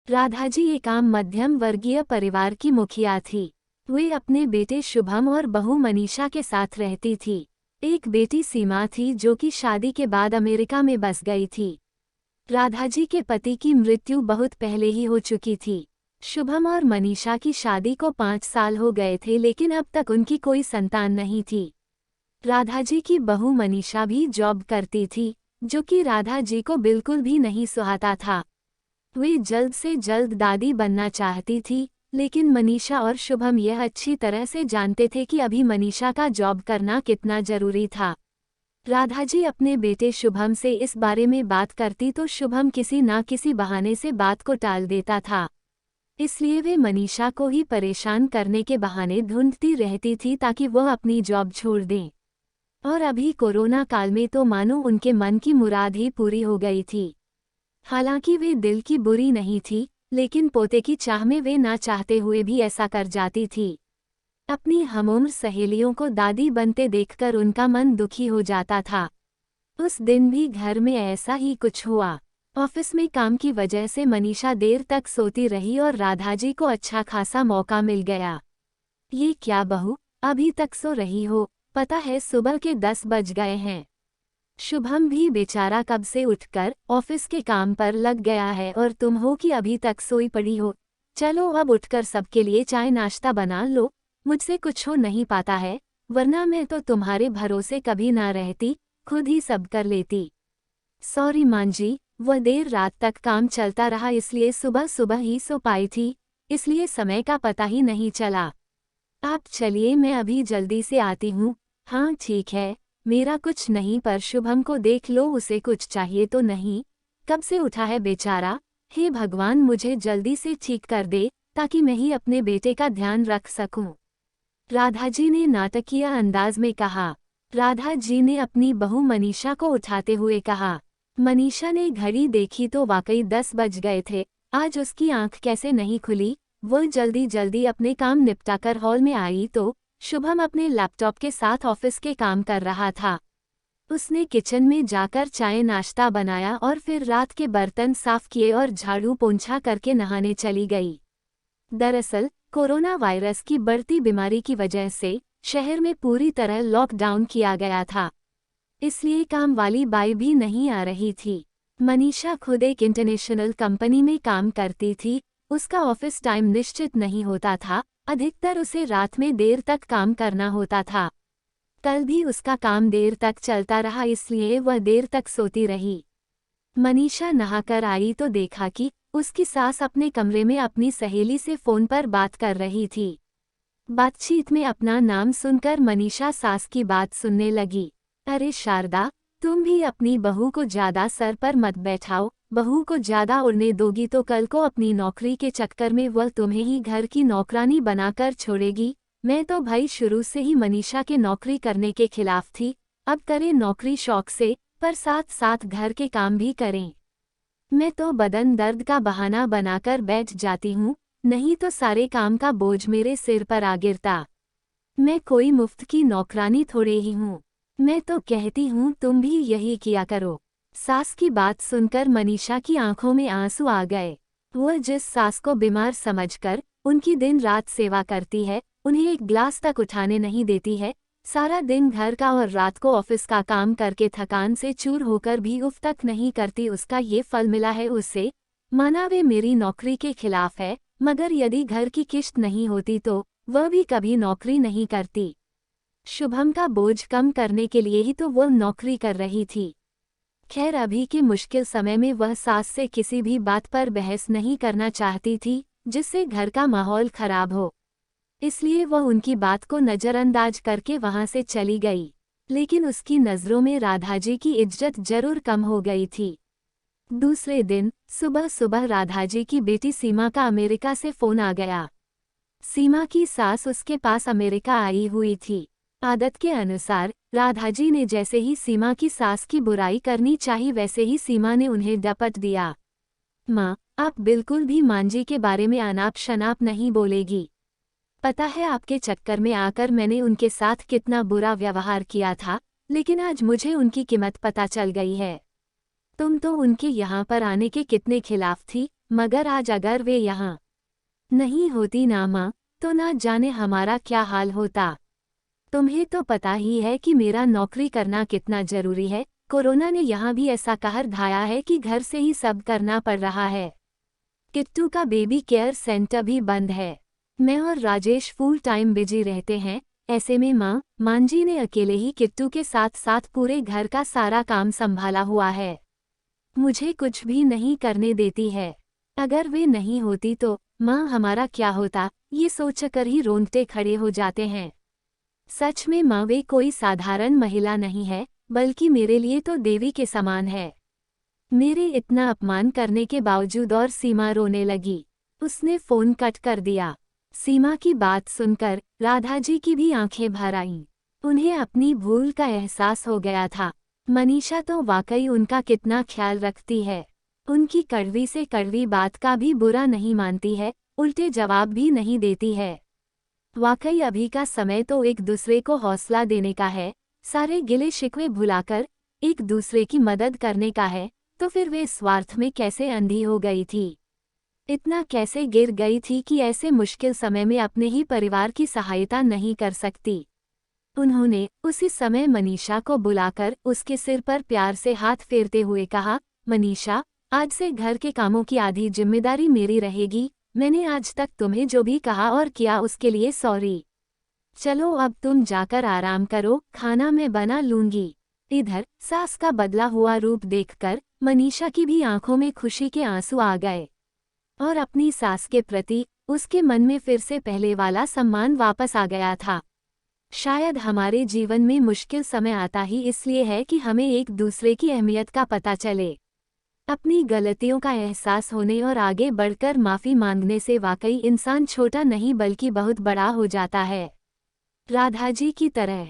राधाजी एक आम मध्यम वर्गीय परिवार की मुखिया थी। वे अपने बेटे शुभम और बहू मनीषा के साथ रहती थी। एक बेटी सीमा थी जो कि शादी के बाद अमेरिका में बस गई थी। राधाजी के पति की मृत्यु बहुत पहले ही हो चुकी थी। शुभम और मनीषा की शादी को 5 साल हो गए थे, लेकिन अब तक उनकी कोई संतान नहीं थी। राधाजी की बहू मनीषा भी जॉब करती थी, जो कि राधाजी को बिल्कुल भी नहीं सुहाता था। वे जल्द से जल्द दादी बनना चाहती थी, लेकिन मनीषा और शुभम यह अच्छी तरह से जानते थे कि अभी मनीषा का जॉब करना कितना जरूरी था। राधाजी अपने बेटे शुभम से इस बारे में बात करती तो शुभम किसी ना किसी बहाने से बात को टाल देता था। इसलिए वे मनीषा को ही परेशान करने के बहाने ढूंढती रहती थी ताकि वह अपनी जॉब छोड़ दें। और अभी कोरोना काल में तो मानो उनके मन की मुराद ही पूरी हो गई थी। हालांकि वे दिल की बुरी नहीं थी, लेकिन पोते की चाह में वे ना चाहते हुए भी ऐसा कर जाती थी। अपनी हमउम्र सहेलियों को दादी बनते देखकर उनका मन दुखी हो जाता था। उस दिन भी घर में ऐसा ही कुछ हुआ। ऑफिस में काम की वजह से मनीषा देर तक सोती रही और राधाजी को अच्छा खासा मौका मिल गया। ये क्या बहू, अभी तक सो रही हो? पता है सुबह के 10 बज गए हैं। शुभम भी बेचारा कब से उठकर ऑफिस के काम पर लग गया है और तुम हो कि अभी तक सोई पड़ी हो। चलो अब उठकर सबके लिए चाय नाश्ता बना लो। मुझसे कुछ हो नहीं पाता है, वरना मैं तो तुम्हारे भरोसे कभी ना रहती, खुद ही सब कर लेती। सॉरी मां जी, वह देर रात तक काम चलता रहा, इसलिए सुबह सुबह ही सो पाई थी, इसलिए समय का पता ही नहीं चला। आप चलिए, मैं अभी जल्दी से आती हूँ। हाँ ठीक है, मेरा कुछ नहीं, पर शुभम को देख लो, उसे कुछ चाहिए तो नहीं? कब से उठा है बेचारा। हे भगवान, मुझे जल्दी से ठीक कर दे ताकि मैं ही अपने बेटे का ध्यान रख सकूं। राधाजी ने नाटकीय अंदाज में कहा। राधाजी ने अपनी बहू मनीषा को उठाते हुए कहा। मनीषा ने घड़ी देखी तो वाकई 10 बज गए थे। आज उसकी आंख कैसे नहीं खुली। वह जल्दी जल्दी अपने काम निपटाकर हॉल में आई तो शुभम अपने लैपटॉप के साथ ऑफिस के काम कर रहा था। उसने किचन में जाकर चाय नाश्ता बनाया और फिर रात के बर्तन साफ किए और झाड़ू पोंछा करके नहाने चली गई। दरअसल कोरोना वायरस की बढ़ती बीमारी की वजह से शहर में पूरी तरह लॉकडाउन किया गया था, इसलिए काम वाली बाई भी नहीं आ रही थी। मनीषा खुद एक इंटरनेशनल कंपनी में काम करती थी। उसका ऑफिस टाइम निश्चित नहीं होता था, अधिकतर उसे रात में देर तक काम करना होता था। कल भी उसका काम देर तक चलता रहा, इसलिए वह देर तक सोती रही। मनीषा नहाकर आई तो देखा कि उसकी सास अपने कमरे में अपनी सहेली से फोन पर बात कर रही थी। बातचीत में अपना नाम सुनकर मनीषा सास की बात सुनने लगी। अरे शारदा, तुम भी अपनी बहू को ज्यादा सर पर मत बैठाओ। बहू को ज्यादा उड़ने दोगी तो कल को अपनी नौकरी के चक्कर में वह तुम्हें ही घर की नौकरानी बनाकर छोड़ेगी। मैं तो भाई शुरू से ही मनीषा के नौकरी करने के खिलाफ थी। अब करें नौकरी शौक से, पर साथ साथ घर के काम भी करें। मैं तो बदन दर्द का बहाना बनाकर बैठ जाती हूँ, नहीं तो सारे काम का बोझ मेरे सिर पर आ गिरता। मैं कोई मुफ्त की नौकरानी थोड़े ही हूँ। मैं तो कहती हूँ तुम भी यही किया करो। सास की बात सुनकर मनीषा की आंखों में आंसू आ गए। वह जिस सास को बीमार समझकर उनकी दिन रात सेवा करती है, उन्हें एक ग्लास तक उठाने नहीं देती है, सारा दिन घर का और रात को ऑफिस का काम करके थकान से चूर होकर भी उफ तक नहीं करती, उसका ये फल मिला है उसे। माना वे मेरी नौकरी के खिलाफ है, मगर यदि घर की किश्त नहीं होती तो वह भी कभी नौकरी नहीं करती। शुभम का बोझ कम करने के लिए ही तो वह नौकरी कर रही थी। खैर, अभी के मुश्किल समय में वह सास से किसी भी बात पर बहस नहीं करना चाहती थी जिससे घर का माहौल खराब हो, इसलिए वह उनकी बात को नज़रअंदाज करके वहां से चली गई। लेकिन उसकी नज़रों में राधाजी की इज्जत जरूर कम हो गई थी। दूसरे दिन सुबह सुबह राधाजी की बेटी सीमा का अमेरिका से फोन आ गया। सीमा की सास उसके पास अमेरिका आई हुई थी। आदत के अनुसार राधाजी ने जैसे ही सीमा की सास की बुराई करनी चाही, वैसे ही सीमा ने उन्हें डपट दिया। माँ, आप बिल्कुल भी मांझी के बारे में अनाप शनाप नहीं बोलेगी। पता है आपके चक्कर में आकर मैंने उनके साथ कितना बुरा व्यवहार किया था, लेकिन आज मुझे उनकी कीमत पता चल गई है। तुम तो उनके यहाँ पर आने के कितने खिलाफ थी, मगर आज अगर वे यहाँ नहीं होती ना माँ, तो ना जाने हमारा क्या हाल होता। तुम्हें तो पता ही है कि मेरा नौकरी करना कितना जरूरी है। कोरोना ने यहाँ भी ऐसा कहर ढाया है कि घर से ही सब करना पड़ रहा है। किट्टू का बेबी केयर सेंटर भी बंद है। मैं और राजेश फुल टाइम बिजी रहते हैं। ऐसे में मांजी ने अकेले ही किट्टू के साथ साथ पूरे घर का सारा काम संभाला हुआ है। मुझे कुछ भी नहीं करने देती है। अगर वे नहीं होती तो माँ हमारा क्या होता, ये सोचकर ही रोंगटे खड़े हो जाते हैं। सच में माँ वे कोई साधारण महिला नहीं है, बल्कि मेरे लिए तो देवी के समान है। मेरे इतना अपमान करने के बावजूद और सीमा रोने लगी। उसने फोन कट कर दिया। सीमा की बात सुनकर राधा जी की भी आंखें भर आईं। उन्हें अपनी भूल का एहसास हो गया था। मनीषा तो वाकई उनका कितना ख्याल रखती है। उनकी कड़वी से कड़वी बात का भी बुरा नहीं मानती है, उल्टे जवाब भी नहीं देती है। वाकई अभी का समय तो एक दूसरे को हौसला देने का है, सारे गिले शिकवे भुलाकर एक दूसरे की मदद करने का है। तो फिर वे स्वार्थ में कैसे अंधी हो गई थी, इतना कैसे गिर गई थी कि ऐसे मुश्किल समय में अपने ही परिवार की सहायता नहीं कर सकती। उन्होंने उसी समय मनीषा को बुलाकर उसके सिर पर प्यार से हाथ फेरते हुए कहा, मनीषा, आज से घर के कामों की आधी जिम्मेदारी मेरी रहेगी। मैंने आज तक तुम्हें जो भी कहा और किया उसके लिए सॉरी। चलो अब तुम जाकर आराम करो, खाना मैं बना लूंगी। इधर सास का बदला हुआ रूप देखकर मनीषा की भी आंखों में खुशी के आंसू आ गए और अपनी सास के प्रति उसके मन में फिर से पहले वाला सम्मान वापस आ गया था। शायद हमारे जीवन में मुश्किल समय आता ही इसलिए है कि हमें एक दूसरे की अहमियत का पता चले। अपनी गलतियों का एहसास होने और आगे बढ़कर माफ़ी मांगने से वाकई इंसान छोटा नहीं बल्कि बहुत बड़ा हो जाता है, राधा जी की तरह।